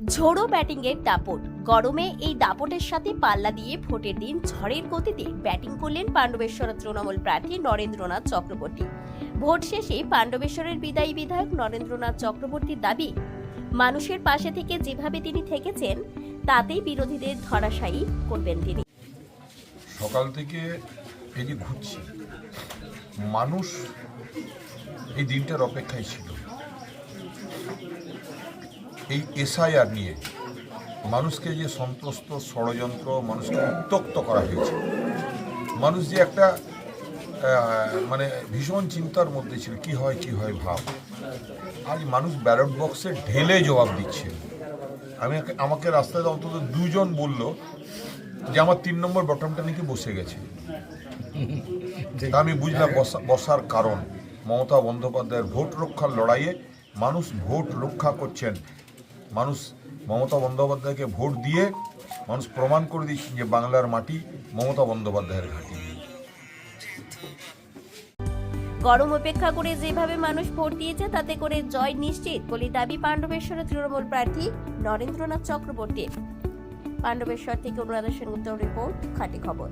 ঝোড়ো ব্যাটিংয়ের দাপট। গরমে এই দাপটের সাথে পাল্লা দিয়ে ভোটের দিন ঝড়ের গতিতে ব্যাটিং করলেন পাণ্ডবেশ্বর তৃণমূল প্রার্থী নরেন্দ্রনাথ চক্রবর্তী। ভোট শেষে পাণ্ডবেশ্বরের বিদায়ী বিধায়ক নরেন্দ্রনাথ চক্রবর্তীর দাবি, মানুষের পাশে থেকে যেভাবে তিনি থেকেছেন তাতেই বিরোধীদের ধরাশায়ী করবেন তিনি। সকাল থেকে এই যে ঘুরছি, মানুষ এই দিনটার অপেক্ষায় ছিল। এই এসআইআর নিয়ে মানুষকে যে সন্ত্রস্ত ষড়যন্ত্র, মানুষকে উত্ত্যক্ত করা হয়েছে, মানুষ যে একটা ভীষণ চিন্তার মধ্যে ছিল, কি হয় ভাব। আজ মানুষ ব্যালট বক্সে ঢেলে জবাব দিচ্ছে। আমাকে রাস্তায় অন্তত দুজন বলল যে আমার 3 নম্বর বটমটা নাকি বসে গেছে। আমি বুঝলাম বসার কারণ মমতা বন্দ্যোপাধ্যায়ের ভোট রক্ষার লড়াইয়ে মানুষ ভোট রক্ষা করছেন। মানুষ মমতা বন্দ্যোপাধ্যায়কে ভোট দিয়ে মানুষ প্রমাণ করে দিচ্ছেন যে বাংলার মাটি মমতা বন্দ্যোপাধ্যায়ের ঘাঁটি। গরম উপেক্ষা করে যেভাবে মানুষ ভোট দিয়েছে তাতে করে জয় নিশ্চিত বলে দাবি পাণ্ডবেশ্বরের তৃণমূল প্রার্থী নরেন্দ্রনাথ চক্রবর্তী। পাণ্ডবেশ্বর থেকে অনুরাধা সেনগুপ্ত রিপোর্ট, খাঁটি খবর।